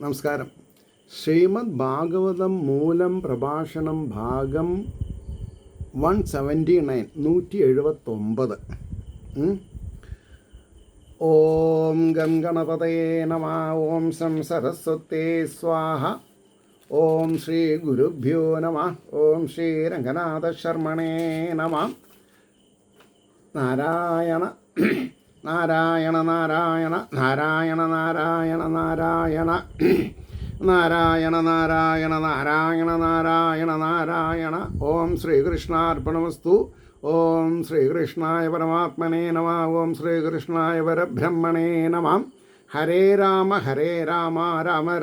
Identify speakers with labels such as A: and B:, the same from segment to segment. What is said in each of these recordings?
A: നമസ്കാരം. ശ്രീമദ് ഭാഗവതം മൂലം പ്രഭാഷണം ഭാഗം 179. ഓം ഗം ഗണപതയേ നമഃ. ഓം ശം സരസ്വതേ സ്വാഹ. ഓം ശ്രീ ഗുരുഭ്യോ നമഃ. ഓം ശ്രീ രംഗനാഥ ശർമ്മണേ നമഃ. നാരായണ നാരായണ നാരായണ നാരായണ നാരായണ നാരായണ നാരായണ നാരായണ നാരായണ നാരായണ നാരായണ. ഓം ശ്രീകൃഷ്ണാർപ്പണമസ്തു. ഓം ശ്രീകൃഷ്ണായ പരമാത്മനേ നമഃ. ഓം ശ്രീകൃഷ്ണായ പരബ്രഹ്മണേ നമഃ. ഹരേ രാമ രാമ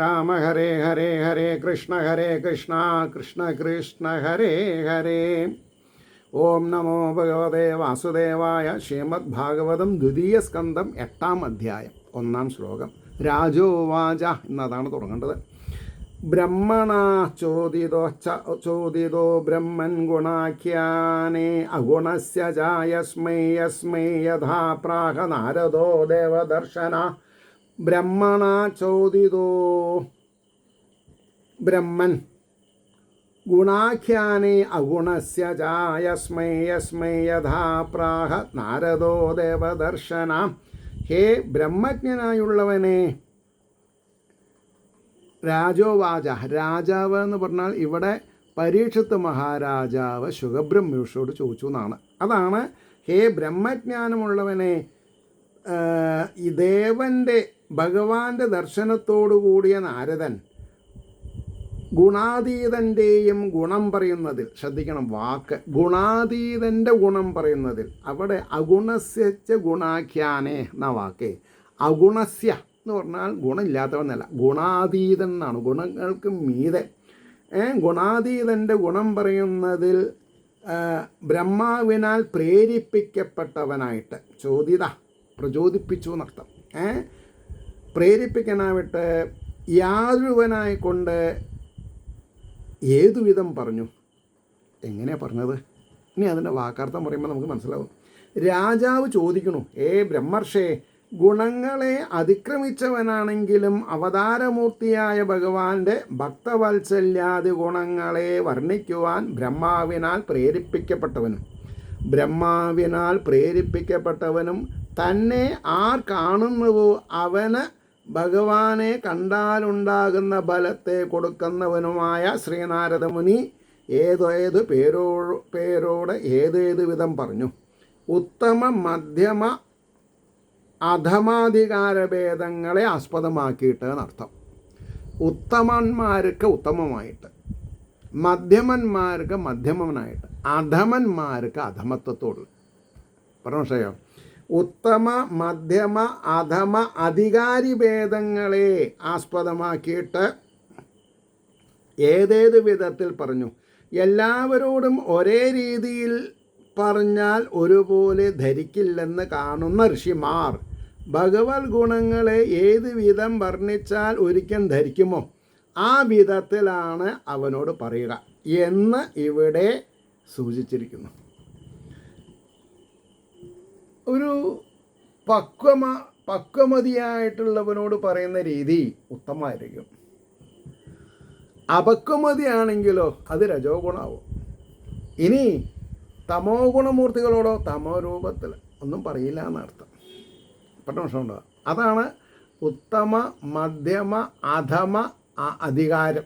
A: രാമ ഹരേ ഹരേ, ഹരേ കൃഷ്ണ കൃഷ്ണ കൃഷ്ണ ഹരേ ഹരേ. ഓം നമോ ഭഗവതേ വാസുദേവായ. ശ്രീമദ് ഭാഗവതം 2ാം സ്കന്ധം 8ാം അധ്യായം 1ാം ശ്ലോകം. രാജോവാച എന്നതാണ് തുടങ്ങേണ്ടത്. ബ്രഹ്മണാ ചോദിതോ ബ്രഹ്മൻ ഗുണാഖ്യാനേ അഗുണസ്യ യസ്മൈ യഥാ പ്രാഹ നാരദോ ദേവദർശന. ബ്രഹ്മണാ ചോദിതോ ബ്രഹ്മൻ ഗുണാഖ്യാനേ അഗുണസ്യ യസ്മൈ യഥാ പ്രാഹ നാരദോ ദേവദർശന. ഹേ ബ്രഹ്മജ്ഞനായുള്ളവനെ. രാജോവാച, രാജാവ് എന്ന് പറഞ്ഞാൽ ഇവിടെ പരീക്ഷത്ത് മഹാരാജാവ് ശുഖബ്രഹ്മർഷിയോട് ചോദിച്ചു എന്നാണ്. അതാണ് ഹേ ബ്രഹ്മജ്ഞാനമുള്ളവനെ, ഈ ദേവൻ്റെ ഭഗവാന്റെ ദർശനത്തോടു കൂടിയ നാരദൻ ഗുണാതീതൻ്റെയും ഗുണം പറയുന്നതിൽ ശ്രദ്ധിക്കണം. വാക്ക് ഗുണാതീതൻ്റെ ഗുണം പറയുന്നതിൽ അവിടെ അഗുണസ്യ ഗുണാഖ്യാനേ എന്ന വാക്ക്. അഗുണസ്യ എന്ന് പറഞ്ഞാൽ ഗുണമില്ലാത്തവന്നല്ല, ഗുണാതീതൻ എന്നാണ്, ഗുണങ്ങൾക്ക് മീതെ. ഗുണാതീതൻ്റെ ഗുണം പറയുന്നതിൽ ബ്രഹ്മാവിനാൽ പ്രേരിപ്പിക്കപ്പെട്ടവനായിട്ട്, പ്രചോദിപ്പിച്ചു എന്നർത്ഥം. പ്രേരിപ്പിക്കാനായിട്ട് യാതൊരുവനായിക്കൊണ്ട് ഏതുവിധം പറഞ്ഞു. എങ്ങനെയാണ് പറഞ്ഞത്? ഇനി അതിൻ്റെ വാക്കാർത്ഥം പറയുമ്പോൾ നമുക്ക് മനസ്സിലാവും. രാജാവ് ചോദിക്കണു, ബ്രഹ്മർഷേ, ഗുണങ്ങളെ അതിക്രമിച്ചവനാണെങ്കിലും അവതാരമൂർത്തിയായ ഭഗവാന്റെ ഭക്തവത്സല്യാദി ഗുണങ്ങളെ വർണ്ണിക്കുവാൻ ബ്രഹ്മാവിനാൽ പ്രേരിപ്പിക്കപ്പെട്ടവനും തന്നെ ആർ കാണുന്നുവോ അവന് ഭഗവാനെ കണ്ടാലുണ്ടാകുന്ന ബലത്തെ കൊടുക്കുന്നവനുമായ ശ്രീനാരദ മുനി ഏതേത് പേരോട് ഏതേത് വിധം പറഞ്ഞു. ഉത്തമ മധ്യമ അധമാധികാരഭേദങ്ങളെ ആസ്പദമാക്കിയിട്ട് എന്നർത്ഥം. ഉത്തമന്മാർക്ക് ഉത്തമമായിട്ട്, മധ്യമന്മാർക്ക് മധ്യമനായിട്ട്, അധമന്മാർക്ക് അധമത്വത്തോട്. പറഞ്ഞോ? ഉത്തമ മധ്യമ അധമ അധികാരി ഭേദങ്ങളെ ആസ്പദമാക്കിയിട്ട് ഏതേത് വിധത്തിൽ പറഞ്ഞു. എല്ലാവരോടും ഒരേ രീതിയിൽ പറഞ്ഞാൽ ഒരുപോലെ ധരിക്കില്ലെന്ന് കാണുന്ന ഋഷിമാർ ഭഗവത് ഗുണങ്ങളെ ഏത് വിധം വർണ്ണിച്ചാൽ ഒരിക്കൽ ധരിക്കുമോ ആ വിധത്തിലാണ് അവനോട് പറയുക എന്ന് ഇവിടെ സൂചിച്ചിരിക്കുന്നു. ഒരു പക്വമതിയായിട്ടുള്ളവനോട് പറയുന്ന രീതി ഉത്തമമായിരിക്കും. അപക്വമതിയാണെങ്കിലോ അത് രജോ ഗുണമാവും. ഇനി തമോ ഗുണമൂർത്തികളോടോ തമോ രൂപത്തിൽ ഒന്നും പറയില്ല എന്നർത്ഥം. പ്രശ്നമുണ്ടോ? അതാണ് ഉത്തമ മധ്യമ അധമ അധികാരം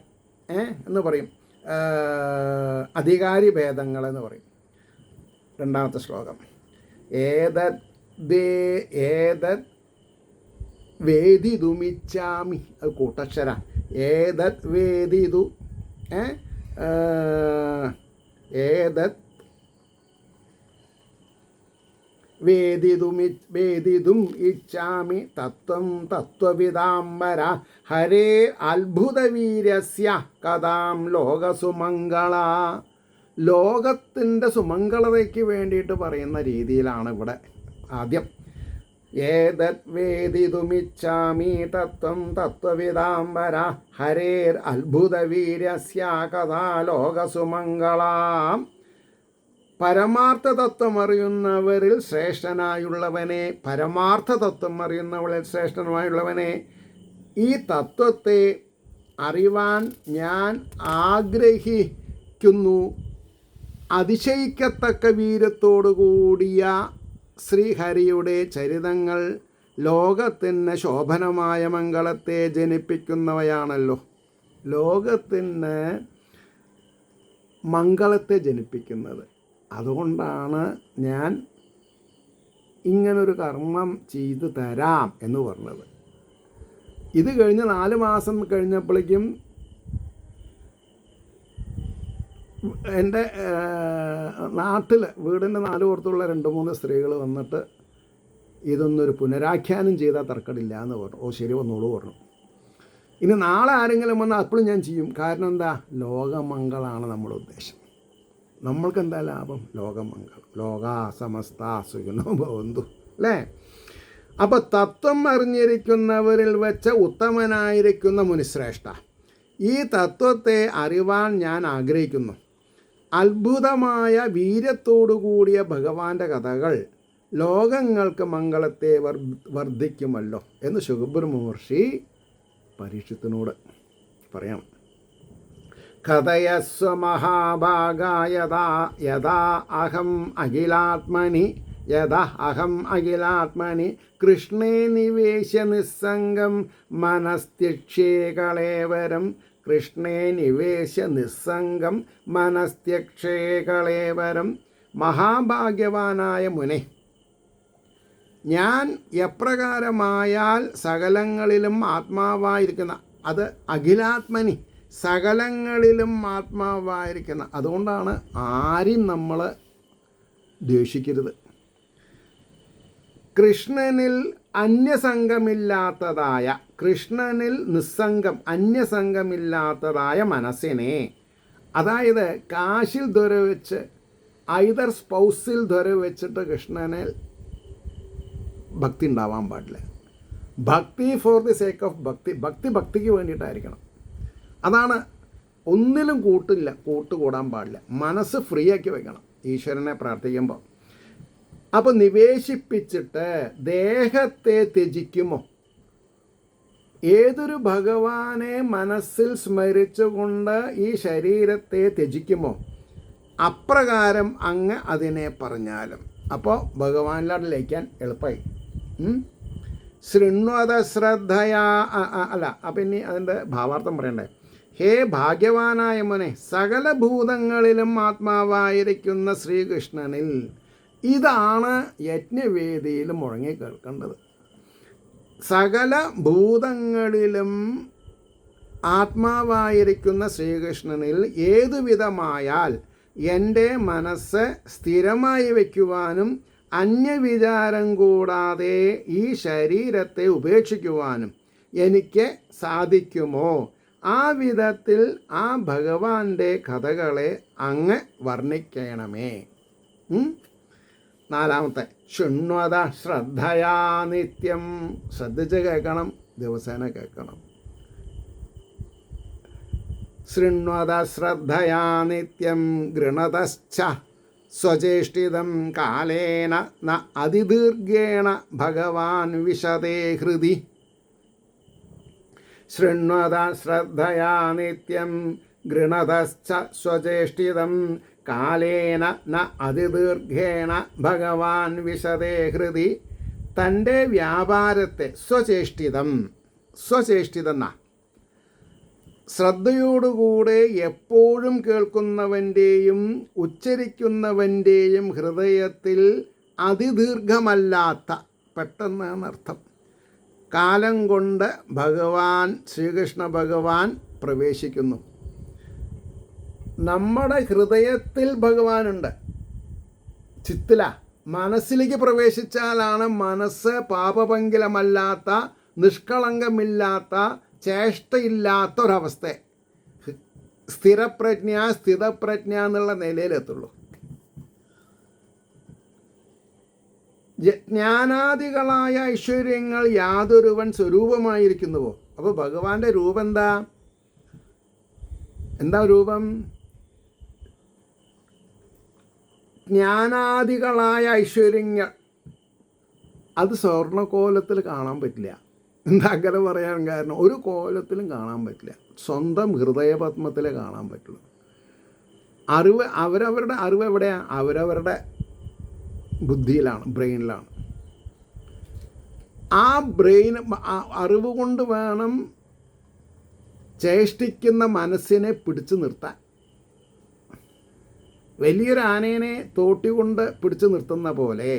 A: എന്ന് പറയും, അധികാരി ഭേദങ്ങളെന്ന് പറയും. 2ാമത്തെ ശ്ലോകം. ഏതത് വേദിതുമിച്ഛാമി, അത് കൂട്ടക്ഷര. ഏതത് വേദിതു ഏതത് വേദിതും ഇച്ഛാമി തത്വം തത്വവിദാംബര. ഹരേ അത്ഭുതവീര്യസ്യ കഥാം ലോകസുമംഗള. ലോകത്തിൻ്റെ സുമംഗളതയ്ക്ക് വേണ്ടിയിട്ട് പറയുന്ന രീതിയിലാണ് ഇവിടെ ആദ്യം. ഏതത് വേദിതുമിച്ഛാമി തത്വം തത്വവിദാംബര. ഹരേർ അത്ഭുതവീര്യസ്യ കഥാ ലോകസുമംഗളാം. പരമാർത്ഥ തത്വം അറിയുന്നവരിൽ ശ്രേഷ്ഠനായുള്ളവനെ, ഈ തത്വത്തെ അറിവാൻ ഞാൻ ആഗ്രഹിക്കുന്നു. അതിശയിക്കത്തക്ക വീര്യത്തോടു കൂടിയ ശ്രീഹരിയുടെ ചരിതങ്ങൾ ലോകത്തിന് ശോഭനമായ മംഗളത്തെ ജനിപ്പിക്കുന്നവയാണല്ലോ. ലോകത്തിന് മംഗളത്തെ ജനിപ്പിക്കുന്നത്. അതുകൊണ്ടാണ് ഞാൻ ഇങ്ങനൊരു കർമ്മം ചെയ്തു തരാം എന്ന് പറഞ്ഞത്. ഇത് കഴിഞ്ഞ് 4 മാസം കഴിഞ്ഞപ്പോഴേക്കും എൻ്റെ നാട്ടിൽ വീടിൻ്റെ 4 പുറത്തുള്ള 2-3 സ്ത്രീകൾ വന്നിട്ട് ഇതൊന്നൊരു പുനരാഖ്യാനം ചെയ്താൽ തർക്കമില്ല എന്ന് പറഞ്ഞു. ഓ ശരി, വന്നോളൂ പറഞ്ഞു. ഇനി നാളെ ആരെങ്കിലും വന്നാൽ അപ്പോഴും ഞാൻ ചെയ്യും. കാരണം എന്താ? ലോകമംഗളമാണ് നമ്മുടെ ഉദ്ദേശം. നമ്മൾക്ക് എന്താ ലാഭം? ലോകമംഗളം. ലോകാ സമസ്ത സുഖിനോ ഭവന്തു, അല്ലേ? അപ്പോൾ തത്വം അറിഞ്ഞിരിക്കുന്നവരിൽ വെച്ച് ഉത്തമനായിരിക്കുന്ന മുനിശ്രേഷ്ഠ, ഈ തത്വത്തെ അറിവാൻ ഞാൻ ആഗ്രഹിക്കുന്നു. അത്ഭുതമായ വീര്യത്തോടു കൂടിയ ഭഗവാന്റെ കഥകൾ ലോകങ്ങൾക്ക് മംഗളത്തെ വർദ്ധിക്കുമല്ലോ എന്ന് ശുകബ്രു മഹർഷി പരീക്ഷത്തിനോട് പറയാം. കഥയസ്വ മഹാഭാഗായതാ യഥാ അഹം അഖിലാത്മനി കൃഷ്ണേ നിവേശ്യ നിസ്സംഗം മനസ്ത്യക്ഷേകളേവരം. കൃഷ്ണേ നിവേശ്യ നിസ്സംഗം മനസ്ത്യക്ഷേകളേവരം. മഹാഭാഗ്യവാനായ മുനെ, ഞാൻ എപ്രകാരമായാൽ സകലങ്ങളിലും ആത്മാവായിരിക്കുന്ന, അത് അഖിലാത്മനി, സകലങ്ങളിലും ആത്മാവായിരിക്കുന്ന, അതുകൊണ്ടാണ് ആരും നമ്മൾ ദ്വേഷിക്കരുത്. കൃഷ്ണനിൽ അന്യസംഗമില്ലാത്തതായ, കൃഷ്ണനിൽ നിസ്സംഗം അന്യസംഗമില്ലാത്തതായ മനസ്സിനെ, അതായത് കാശിൽ ധ്വര വെച്ച് ഐദർ സ്പൗസിൽ ധ്വര വെച്ചിട്ട് കൃഷ്ണനിൽ ഭക്തി ഉണ്ടാവാൻ പാടില്ല. ഭക്തി ഫോർ ദി സേക്ക് ഓഫ് ഭക്തി ഭക്തിക്ക് വേണ്ടിയിട്ടായിരിക്കണം. അതാണ്. ഒന്നിലും കൂട്ടുകൂടാൻ പാടില്ല. മനസ്സ് ഫ്രീ ആക്കി വെക്കണം ഈശ്വരനെ പ്രാർത്ഥിക്കുമ്പോൾ. അപ്പോൾ നിവേശിപ്പിച്ചിട്ട് ദേഹത്തെ ത്യജിക്കുമോ? ഏതൊരു ഭഗവാനെ മനസ്സിൽ സ്മരിച്ചുകൊണ്ട് ഈ ശരീരത്തെ ത്യജിക്കുമോ, അപ്രകാരം അങ്ങ് അതിനെ പറഞ്ഞാലും അപ്പോൾ ഭഗവാനിലോട്ട് ലയിക്കാൻ എളുപ്പമായി. ശൃണ്വത ശ്രദ്ധയാ അല്ല, അപ്പം ഇനി അതിൻ്റെ ഭാവാർത്ഥം പറയണ്ടേ. ഹേ ഭാഗ്യവാനായ മുനെ, സകല ഭൂതങ്ങളിലും ആത്മാവായിരിക്കുന്ന ശ്രീകൃഷ്ണനിൽ, ഇതാണ് യജ്ഞവേദിയിൽ മുഴങ്ങി കേൾക്കേണ്ടത്. സകല ഭൂതങ്ങളിലും ആത്മാവായിരിക്കുന്ന ശ്രീകൃഷ്ണനിൽ ഏതുവിധമായാൽ എൻ്റെ മനസ്സ് സ്ഥിരമായി വയ്ക്കുവാനും അന്യവിചാരം കൂടാതെ ഈ ശരീരത്തെ ഉപേക്ഷിക്കുവാനും എനിക്ക് സാധിക്കുമോ, ആ വിധത്തിൽ ആ ഭഗവാന്റെ കഥകളെ അങ്ങ് വർണ്ണിക്കണമേ. 4-ാമത്തെ, ശൃണ്വത ശ്രദ്ധയാ നിത്യം. ശ്രദ്ധിച്ച് കേൾക്കണം, ദിവസേന കേൾക്കണം. ശൃണ്വത ശ്രദ്ധയാ നിത്യം ഗൃണതശ്ച സ്വചേഷ്ടിതം കാലേന ന അതിദീർഘേണ ഭഗവാൻ വിശദേ ഹൃദി. ശൃണ്വത ശ്രദ്ധയാ നിത്യം ഗൃണതശ്ച സ്വചേഷ്ടിതം കാലേന ന അതിദീർഘേണ ഭഗവാൻ വിശദേ ഹൃദി. തൻ്റെ വ്യാപാരത്തെ സ്വചേഷ്ടിതം എന്നാ ശ്രദ്ധയോടുകൂടെ എപ്പോഴും കേൾക്കുന്നവൻ്റെയും ഉച്ചരിക്കുന്നവൻ്റെയും ഹൃദയത്തിൽ അതിദീർഘമല്ലാത്ത, പെട്ടെന്നർത്ഥം, കാലം കൊണ്ട് ഭഗവാൻ ശ്രീകൃഷ്ണ ഭഗവാൻ പ്രവേശിക്കുന്നു. നമ്മുടെ ഹൃദയത്തിൽ ഭഗവാനുണ്ട്, ചിത്തില. മനസ്സിലേക്ക് പ്രവേശിച്ചാലാണ് മനസ്സ് പാപപങ്കിലമല്ലാത്ത, നിഷ്കളങ്കമില്ലാത്ത, ചേഷ്ടയില്ലാത്ത ഒരവസ്ഥ, സ്ഥിതപ്രജ്ഞ എന്നുള്ള നിലയിലെത്തുള്ളൂ. ജ്ഞാനാദികളായ ഐശ്വര്യങ്ങൾ യാതൊരുവൻ സ്വരൂപമായിരിക്കുന്നുവോ. അപ്പോൾ ഭഗവാന്റെ രൂപം എന്താ രൂപം? ജ്ഞാനാദികളായ ഐശ്വര്യങ്ങൾ. അത് സ്വർണ്ണക്കോലത്തിൽ കാണാൻ പറ്റില്ല. എന്താ അങ്ങനെ പറയാൻ കാരണം? ഒരു കോലത്തിലും കാണാൻ പറ്റില്ല. സ്വന്തം ഹൃദയപത്മത്തിലേ കാണാൻ പറ്റുള്ളൂ. അറിവ്, അവരവരുടെ അറിവ് എവിടെയാണ്? അവരവരുടെ ബുദ്ധിയിലാണ്, ബ്രെയിനിലാണ്. ആ ബ്രെയിൻ അറിവ് കൊണ്ട് വേണം ചേഷ്ടിക്കുന്ന മനസ്സിനെ പിടിച്ചു നിർത്താൻ. വലിയൊരു ആനേനെ തോട്ടി കൊണ്ട് പിടിച്ചു നിർത്തുന്ന പോലെ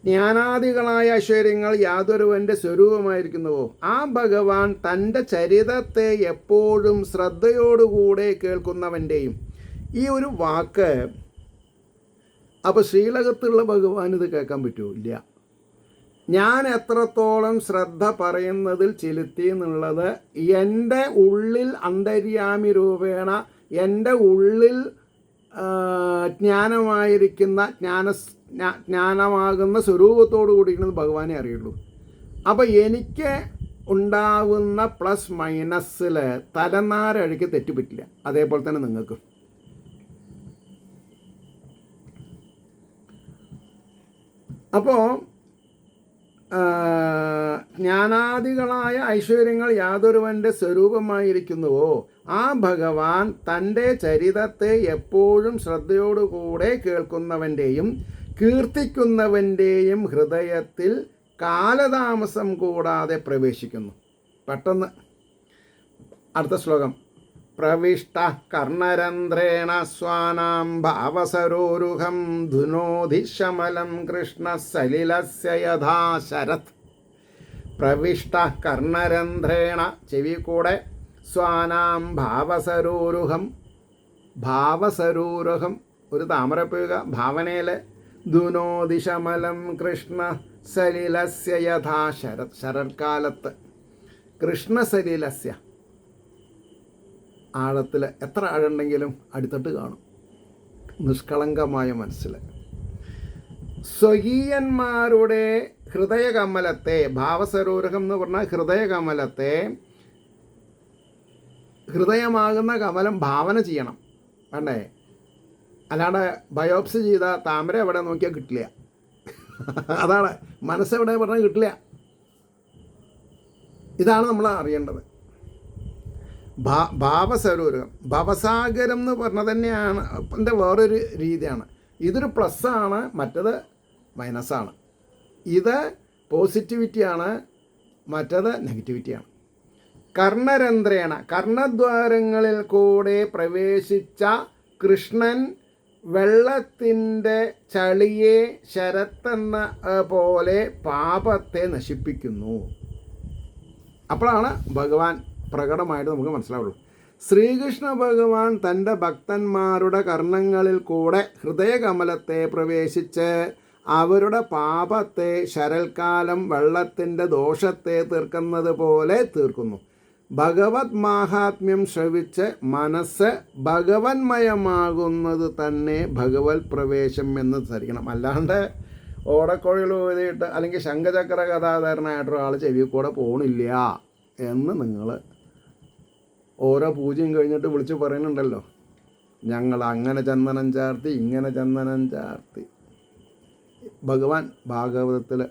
A: ജ്ഞാനാദികളായ ഐശ്വര്യങ്ങൾ യാതൊരുവൻ്റെ സ്വരൂപമായിരിക്കുന്നുവോ ആ ഭഗവാൻ തൻ്റെ ചരിതത്തെ എപ്പോഴും ശ്രദ്ധയോടുകൂടെ കേൾക്കുന്നവൻ്റെയും. ഈ ഒരു വാക്ക് അപ്പോൾ ശ്രീലകത്തുള്ള ഭഗവാൻ ഇത് കേൾക്കാൻ പറ്റുമോ? ഇല്ല. ഞാൻ എത്രത്തോളം ശ്രദ്ധ പറയുന്നതിൽ ചെലുത്തി എന്നുള്ളത് എൻ്റെ ഉള്ളിൽ അന്തര്യാമി രൂപേണ എൻ്റെ ഉള്ളിൽ ജ്ഞാനമായിരിക്കുന്ന ജ്ഞാനമാകുന്ന സ്വരൂപത്തോടു കൂടിയിരിക്കുന്നത് ഭഗവാനെ അറിയുള്ളൂ. അപ്പോൾ എനിക്ക് ഉണ്ടാവുന്ന പ്ലസ് മൈനസിൽ തലനാരഴയ്ക്ക് തെറ്റുപറ്റില്ല. അതേപോലെ തന്നെ നിങ്ങൾക്ക്. അപ്പോൾ ജ്ഞാനാദികളായ ഐശ്വര്യങ്ങൾ യാതൊരുവൻ്റെ സ്വരൂപമായിരിക്കുന്നുവോ ആ ഭഗവാൻ തൻ്റെ ചരിതത്തെ എപ്പോഴും ശ്രദ്ധയോടുകൂടെ കേൾക്കുന്നവൻ്റെയും കീർത്തിക്കുന്നവൻ്റെയും ഹൃദയത്തിൽ കാലതാമസം കൂടാതെ പ്രവേശിക്കുന്നു. പെട്ടെന്ന് അടുത്ത ശ്ലോകം. പ്രവിഷ്ട കർണരന്ധ്രേണ സ്വാനാം ഭാവസരോരുഹം ധുനോധി ശമലം കൃഷ്ണ സലിലസ്യ യഥാ ശരത്. പ്രവിഷ്ട കർണരന്ധ്രേണ, ചെവി കൂടെ, സ്വാനാം ഭാവസരോരുഹം, ഭാവസരോരുഹം ഒരു താമരപ്പുക ഭാവനയിൽ, ധുനോധി ശമലം കൃഷ്ണ സലിലസ്യ യഥാ ശരത്, ശരത്കാലത്ത് കൃഷ്ണസലിലസ്യ, ആഴത്തിൽ എത്ര ആഴുണ്ടെങ്കിലും അടിത്തട്ട് കാണും. നിഷ്കളങ്കമായ മനസ്സിൽ സ്വകീയന്മാരുടെ ഹൃദയകമലത്തെ, ഭാവസരോരുഹം എന്ന് പറഞ്ഞാൽ ഹൃദയകമലത്തെ, ഹൃദയമാകുന്ന കമലം ഭാവന ചെയ്യണം, വേണ്ടേ? അല്ലാണ്ട് ബയോപ്സി ചെയ്ത താമര എവിടെ നോക്കിയാൽ കിട്ടില്ല. അതാണ് മനസ്സെവിടെ പറഞ്ഞാൽ കിട്ടില്ല. ഇതാണ് നമ്മൾ അറിയേണ്ടത്. ഭാവസരോരുഹം, ഭവസാഗരം എന്ന് പറഞ്ഞത് തന്നെയാണ് എൻ്റെ വേറൊരു രീതിയാണ്. ഇതൊരു പ്ലസ്സാണ്, മറ്റത് മൈനസാണ്. ഇത് പോസിറ്റിവിറ്റിയാണ്, മറ്റത് നെഗറ്റിവിറ്റിയാണ്. കർണരന്ധ്രേണ, കർണദ്വാരങ്ങളിൽ കൂടെ പ്രവേശിച്ച കൃഷ്ണൻ വെള്ളത്തിൻ്റെ ചളിയെ ശരത്തെന്ന പോലെ പാപത്തെ നശിപ്പിക്കുന്നു. അപ്പോഴാണ് ഭഗവാൻ പ്രകടമായിട്ട് നമുക്ക് മനസ്സിലാവുള്ളൂ. ശ്രീകൃഷ്ണ ഭഗവാൻ തൻ്റെ ഭക്തന്മാരുടെ കർണങ്ങളിൽ കൂടെ ഹൃദയകമലത്തെ പ്രവേശിച്ച് അവരുടെ പാപത്തെ ശരൽക്കാലം വെള്ളത്തിൻ്റെ ദോഷത്തെ തീർക്കുന്നത് പോലെ തീർക്കുന്നു. ഭഗവത് മാഹാത്മ്യം ശ്രവിച്ച് മനസ്സ് ഭഗവന്മയമാകുന്നത് തന്നെ ഭഗവത് പ്രവേശം എന്ന് ധരിക്കണം. അല്ലാണ്ട് ഓടക്കോഴികൾ എഴുതിയിട്ട് അല്ലെങ്കിൽ ശംഖചക്ര കഥാധാരനായിട്ടൊരാൾ ചെവി കൂടെ പോകണില്ല എന്ന് നിങ്ങൾ ഓരോ പൂജയും കഴിഞ്ഞിട്ട് വിളിച്ച് പറയുന്നുണ്ടല്ലോ, ഞങ്ങൾ അങ്ങനെ ചന്ദനം ചാർത്തി ഇങ്ങനെ ചന്ദനം ചാർത്തി. ഭഗവാൻ ഭാഗവതത്തിൽ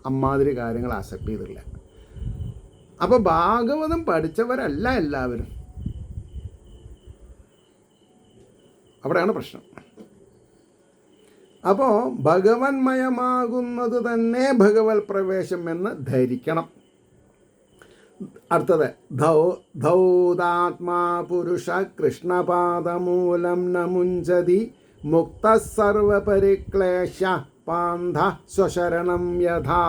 A: അമ്മാതിരി കാര്യങ്ങൾ അക്സെപ്റ്റ് ചെയ്തില്ല. അപ്പോൾ ഭാഗവതം പഠിച്ചവരല്ല എല്ലാവരും. അവിടെയാണ് പ്രശ്നം. അപ്പോൾ ഭഗവന്മയമാകുന്നത് തന്നെ ഭഗവത് പ്രവേശം എന്ന് ധരിക്കണം. അടുത്തത് ധൗതാത്മാ പുരുഷ കൃഷ്ണപാദമൂലം ന മുഞ്ചതി മുക്ത സർവപരിക്ലേശ പാന്ത സ്വശരണം യഥാ.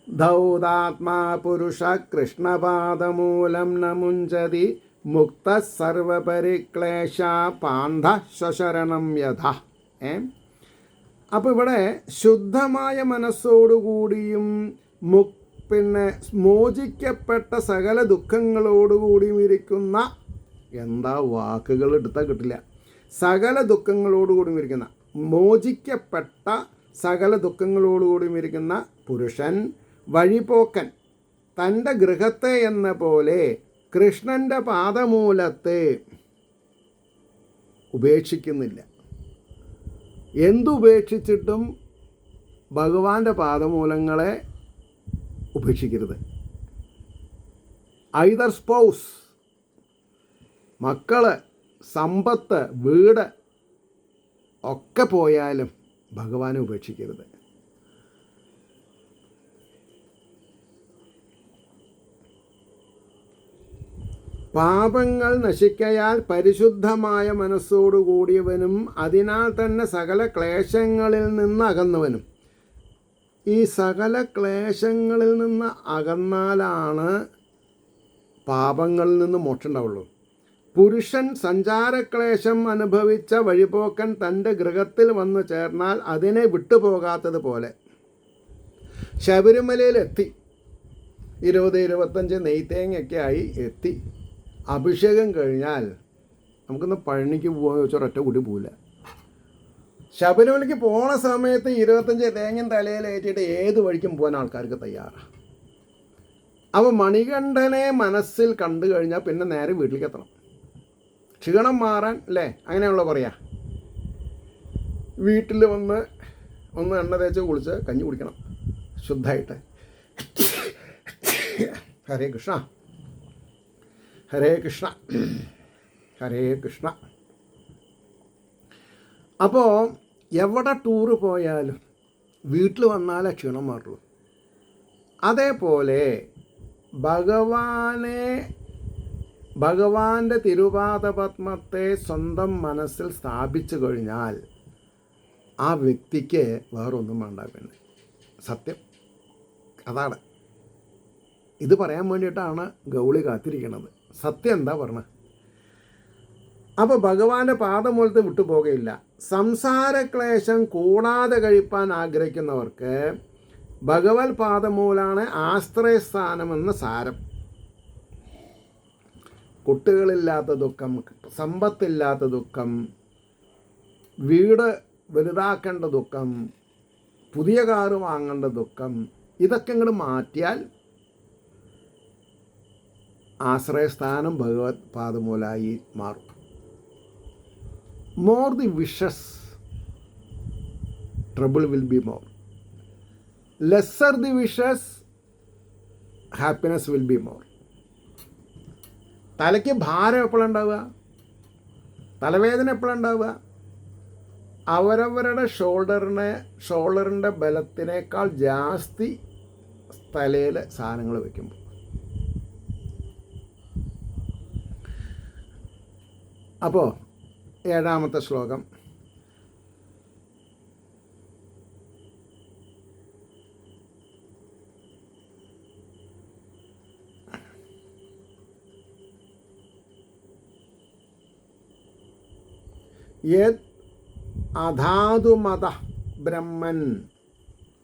A: ധൗതാത്മാ പുരുഷ കൃഷ്ണപാദമൂലം ന മുഞ്ചതി മുക്ത സർവപരിക്ലേശ പാന്ത സ്വശരണം യഥാ. അപ്പോൾ ഇവിടെ ശുദ്ധമായ മനസ്സോടുകൂടിയും പിന്നെ മോചിക്കപ്പെട്ട സകല ദുഃഖങ്ങളോടുകൂടിയും ഇരിക്കുന്ന, എന്താ വാക്കുകൾ എടുത്താൽ കിട്ടില്ല, സകല ദുഃഖങ്ങളോടുകൂടിയും ഇരിക്കുന്ന, മോചിക്കപ്പെട്ട സകല ദുഃഖങ്ങളോടുകൂടിയും ഇരിക്കുന്ന പുരുഷൻ, വഴിപോക്കൻ, തൻ്റെ ഗൃഹത്തെ എന്ന പോലെ കൃഷ്ണൻ്റെ പാദമൂലത്തെ ഉപേക്ഷിക്കുന്നില്ല. എന്തുപേക്ഷിച്ചിട്ടും ഭഗവാന്റെ പാദമൂലങ്ങളെ ഉപേക്ഷിക്കരുത്. ഐദർ സ്പൗസ്, മക്കൾ, സമ്പത്ത്, വീട് ഒക്കെ പോയാലും ഭഗവാനെ ഉപേക്ഷിക്കരുത്. പാപങ്ങൾ നശിക്കയാൽ പരിശുദ്ധമായ മനസ്സോടുകൂടിയവനും അതിനാൽ തന്നെ സകല ക്ലേശങ്ങളിൽ നിന്ന് അകന്നവനും. ഈ സകല ക്ലേശങ്ങളിൽ നിന്ന് അകന്നാലാണ് പാപങ്ങളിൽ നിന്ന് മോക്ഷം ഉണ്ടാവുള്ളൂ. പുരുഷൻ സഞ്ചാരക്ലേശം അനുഭവിച്ച വഴിപോക്കൻ തൻ്റെ ഗൃഹത്തിൽ വന്നു ചേർന്നാൽ അതിനെ വിട്ടുപോകാത്തതുപോലെ ശബരിമലയിലെത്തി 20-25 നെയ്ത്തേങ്ങയൊക്കെ ആയി എത്തി. അഭിഷേകം കഴിഞ്ഞാൽ നമുക്കൊന്ന് പഴനിക്ക് പോകാൻ വെച്ചാൽ ഒറ്റ കൂടി പോവില്ല. ശബരിമലയ്ക്ക് പോണ സമയത്ത് 25 തേങ്ങയും തലയിലേറ്റിട്ട് ഏത് വഴിക്കും പോകാൻ ആൾക്കാർക്ക് തയ്യാറാണ്. അപ്പോൾ മണികണ്ഠനെ മനസ്സിൽ കണ്ടു കഴിഞ്ഞാൽ പിന്നെ നേരെ വീട്ടിലേക്ക് എത്തണം. ക്ഷീണം മാറാൻ അല്ലേ, അങ്ങനെയാണല്ലോ പറയാ. വീട്ടിൽ വന്ന് ഒന്ന് എണ്ണ തേച്ച് കുളിച്ച് കഞ്ഞി കുടിക്കണം ശുദ്ധമായിട്ട്. ഹരേ കൃഷ്ണ ഹരേ കൃഷ്ണ ഹരേ കൃഷ്ണ. അപ്പോൾ എവിടെ ടൂറ് പോയാലും വീട്ടിൽ വന്നാലേ ക്ഷീണം മാറുള്ളൂ. അതേപോലെ ഭഗവാന്റെ തിരുപാദപത്മത്തെ സ്വന്തം മനസ്സിൽ സ്ഥാപിച്ചു കഴിഞ്ഞാൽ ആ വ്യക്തിക്ക് വേറൊന്നും വേണ്ട. പിന്നെ സത്യം അതാണ്. ഇത് പറയാൻ വേണ്ടിയിട്ടാണ് ഗൗളി കാത്തിരിക്കുന്നത്. സത്യം എന്താ പറഞ്ഞത്? അപ്പോൾ ഭഗവാന്റെ പാദമൂലത്ത് വിട്ടുപോകയില്ല. സംസാരക്ലേശം കൂടാതെ കഴിപ്പാൻ ആഗ്രഹിക്കുന്നവർക്ക് ഭഗവത് പാദമൂലാണ് ആശ്രയസ്ഥാനമെന്ന് സാരം. കുട്ടികളില്ലാത്ത ദുഃഖം, സമ്പത്തില്ലാത്ത ദുഃഖം, വീട് വലുതാക്കേണ്ട ദുഃഖം, പുതിയ കാറ് വാങ്ങേണ്ട ദുഃഖം, ഇതൊക്കെ ഇങ്ങോട്ട് മാറ്റിയാൽ ആശ്രയസ്ഥാനം ഭഗവത് പാദമൂലായി മാറും. More the wishes, trouble will be more. Lesser the wishes, happiness will be more. തലയ്ക്ക് ഭാരം എപ്പോഴുണ്ടാവുക, തലവേദന എപ്പോഴുണ്ടാവുക? അവരവരുടെ ഷോൾഡറിൻ്റെ ബലത്തിനേക്കാൾ ജാസ്തി തലയിൽ സാധനങ്ങൾ വയ്ക്കുമ്പോൾ. അപ്പോൾ 7ാമത്തെ ശ്ലോകം. യത് അധാതുമത ബ്രഹ്മൻ.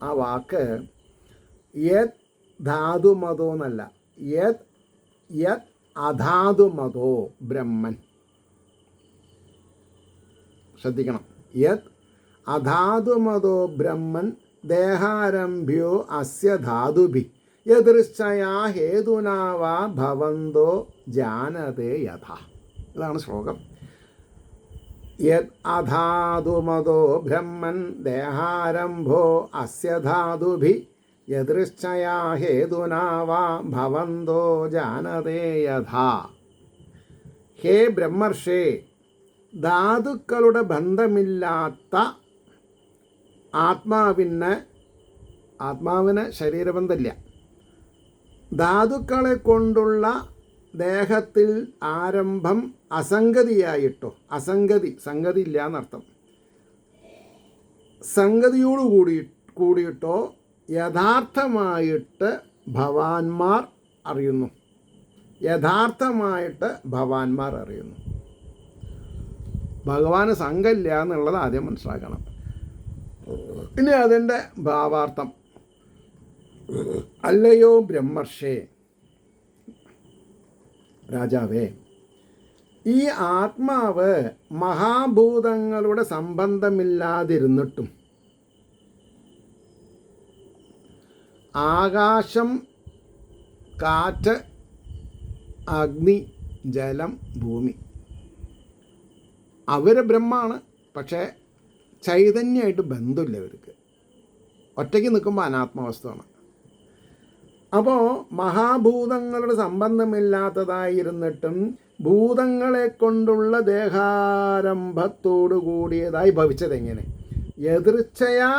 A: ആ വാക്ക് യത് ധാതുമതോ എന്നല്ല, യത് അധാതുമതോ ബ്രഹ്മൻ. ശ്രദ്ധിക്കണം. യത് അധാതുമതോ ബ്രഹ്മൻ ദേഹാരംഭ്യോ അസ്യ ധാതുഭി യദൃശ്ചയാ ഹേതുനാവാ ഭവന്തോ ജാനതേ യഥാ. ഇതാണ് ശ്ലോകം. യത് അധാതുമതോ ബ്രഹ്മൻ ദേഹാരംഭോ അസ്യ ധാതുഭി യദൃശ്ചയാ ഹേതുനാവാ ഭവന്തോ ജാനതേ യഥാ. ഹേ ബ്രഹ്മർഷേ, ധാതുക്കളുടെ ബന്ധമില്ലാത്ത ആത്മാവിന് ശരീരബന്ധമില്ല. ധാതുക്കളെ കൊണ്ടുള്ള ദേഹത്തിൽ ആരംഭം അസംഗതിയായിട്ടോ, സംഗതി ഇല്ല എന്നർത്ഥം, സംഗതിയോട് കൂടിയിട്ടോ യഥാർത്ഥമായിട്ട് ഭവാന്മാർ അറിയുന്നു. ഭഗവാന് സംഘമില്ല എന്നുള്ളത് ആദ്യം മനസ്സിലാക്കണം. ഇനി അതിൻ്റെ ഭാവാർത്ഥം. അല്ലയോ ബ്രഹ്മർഷേ, രാജാവേ, ഈ ആത്മാവ് മഹാഭൂതങ്ങളുടെ സംബന്ധമില്ലാതിരുന്നിട്ടും ആകാശം, കാറ്റ്, അഗ്നി, ജലം, ഭൂമി അവർ ബ്രഹ്മാണ്. പക്ഷേ ചൈതന്യമായിട്ട് ബന്ധമില്ല അവർക്ക്. ഒറ്റയ്ക്ക് നിൽക്കുമ്പോൾ അനാത്മവസ്തുവാണ്. അപ്പോൾ മഹാഭൂതങ്ങളുടെ സംബന്ധമില്ലാത്തതായിരുന്നിട്ടും ഭൂതങ്ങളെ കൊണ്ടുള്ള ദേഹാരംഭത്തോടു കൂടിയതായി ഭവിച്ചതെങ്ങനെ? എതിർച്ചയാ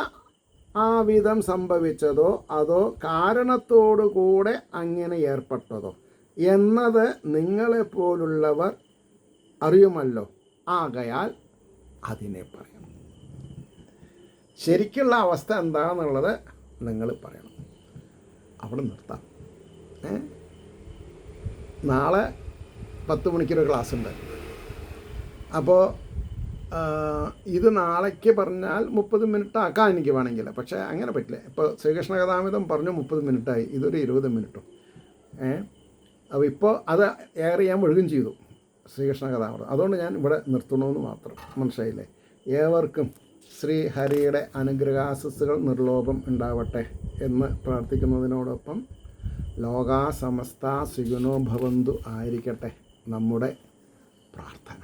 A: ആ വിധം സംഭവിച്ചതോ അതോ കാരണത്തോടു കൂടെ അങ്ങനെ ഏർപ്പെട്ടതോ എന്നത് നിങ്ങളെപ്പോലുള്ളവർ അറിയുമല്ലോ. ആകയാൽ അതിനെ പറയണം. ശരിക്കുള്ള അവസ്ഥ എന്താണെന്നുള്ളത് നിങ്ങൾ പറയണം. അവിടെ നിർത്താം. നാളെ 10 മണിക്കൊരു ക്ലാസ് ഉണ്ട്. അപ്പോൾ ഇത് നാളേക്ക് പറഞ്ഞാൽ 30 മിനിറ്റ് ആക്കാൻ എനിക്ക് വേണമെങ്കിൽ, പക്ഷേ അങ്ങനെ പറ്റില്ല. ഇപ്പോൾ ശ്രീകൃഷ്ണ കഥാമൃതം പറഞ്ഞു 30 മിനിറ്റായി, ഇതൊരു 20 മിനിറ്റും. അപ്പോൾ ഇപ്പോൾ അത് എയർ ചെയ്യാൻ വഴുകും ചെയ്തു ശ്രീകൃഷ്ണ കഥാമൃതം. അതുകൊണ്ട് ഞാൻ ഇവിടെ നിർത്തണമെന്ന് മാത്രം. മനസ്സിലായില്ലേ? ഏവർക്കും ശ്രീ ഹരിയുടെ അനുഗ്രഹാശസ്സുകൾ നിർലോഭം ഉണ്ടാവട്ടെ എന്ന് പ്രാർത്ഥിക്കുന്നതിനോടൊപ്പം ലോകാ സമസ്ത സുഖിനോ ഭവന്തു ആയിരിക്കട്ടെ നമ്മുടെ പ്രാർത്ഥന.